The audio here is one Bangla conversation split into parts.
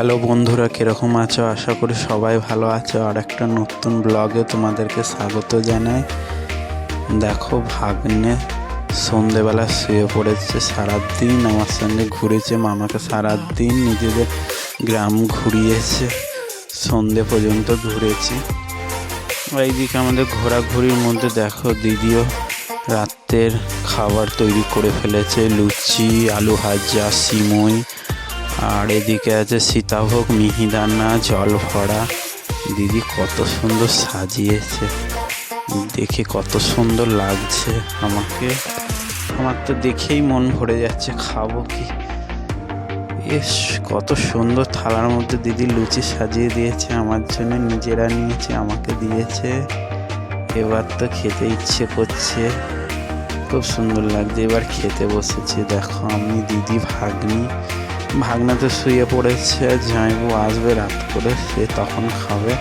হ্যালো বন্ধুরা, কীরকম আছো? আশা করি সবাই ভালো আছো। আর একটা নতুন ব্লগে তোমাদেরকে স্বাগত জানাই। দেখো, ভাগ্নে সন্ধেবেলা শুয়ে পড়েছে। সারাদিন আমার সঙ্গে ঘুরেছে, মামাকে সারাদিন নিজেদের গ্রাম ঘুরিয়েছে, সন্ধে পর্যন্ত ঘুরেছি। এইদিকে আমাদের ঘোরাঘুরির মধ্যে দেখো দিদিও রাতের খাবার তৈরি করে ফেলেছে, লুচি, আলু ভাজা, সিমই, আর এদিকে আছে সীতাভোগ, মিহিদানা, জল ভরা। দিদি কত সুন্দর সাজিয়েছে, দেখে কত সুন্দর লাগছে আমাকে। আমার তো দেখেই মন ভরে যাচ্ছে, খাবো কি। বেশ কত সুন্দর থালার মধ্যে দিদি লুচি সাজিয়ে দিয়েছে আমার জন্য, নিজেরা নিয়েছে, আমাকে দিয়েছে। এবার তো খেতে ইচ্ছে করছে, খুব সুন্দর লাগছে। এবার খেতে বসেছি। দেখো আমি, দিদি, ভাগনা তো শুয়ে পড়েছে, জামাইবু আসবে রাত করে, সে তখন খাবে।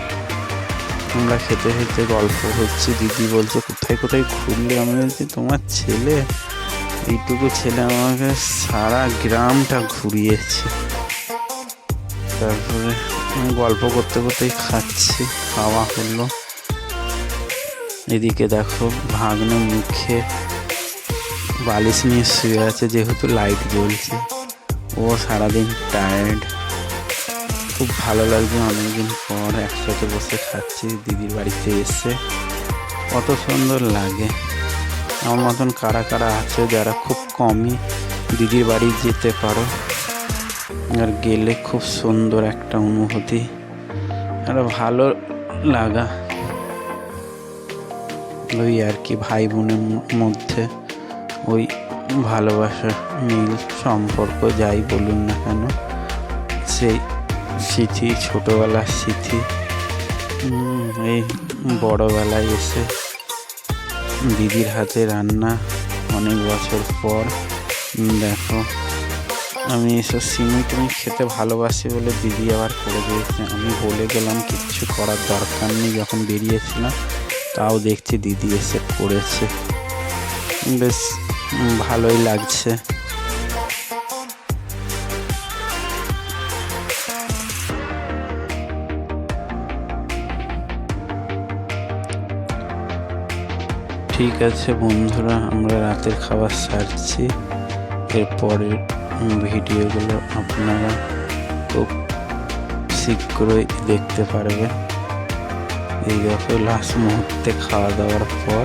আমরা খেতে খেতে গল্প হচ্ছে। দিদি বলছে কোথায় কোথায় ঘুরলে। আমি বলছি তোমার ছেলে, এইটুকু ছেলে আমাকে সারা গ্রামটা ঘুরিয়েছে। তারপরে গল্প করতে করতেই খাচ্ছি, খাওয়া হলো। এদিকে দেখো ভাগ্নে মুখে বালিশ নিয়ে শুয়ে আছে, যেহেতু লাইট জ্বলছে। ও সারাদিন টায়ার্ড, খুব ভালো লাগছে। অনেকদিন পর একসাথে বসে খাচ্ছি দিদির বাড়িতে এসে, কত সুন্দর লাগে। আমার মতন কারা কারা আছে যারা খুব কমই দিদির বাড়ি যেতে পারো, আর গেলে খুব সুন্দর একটা অনুভূতি, আর ভালো লাগা। ওই আর কি, ভাই বোনের মধ্যে ওই ভালোবাসা, মিল, সম্পর্ক যাই বলুন না কেন, সেই স্মৃতি, ছোটোবেলার স্মৃতি। এই বড়োবেলায় এসে দিদির হাতে রান্না অনেক বছর পর। দেখো আমি এসব সিমই তুমি খেতে ভালোবাসি বলে দিদি আবার করে দিয়েছে। আমি বলে গেলাম কিচ্ছু করার দরকার নেই যখন বেরিয়েছিলাম, তাও দেখছি দিদি এসে করেছে। বেশ ভালোই লাগছে। ঠিক আছে বন্ধুরা, আমরা রাতের খাবার সারছি। এরপরের ভিডিওগুলো আপনারা খুব শীঘ্রই দেখতে পারবেন। এই দেখো লাস্ট মুহূর্তে খাওয়া দাওয়ার পর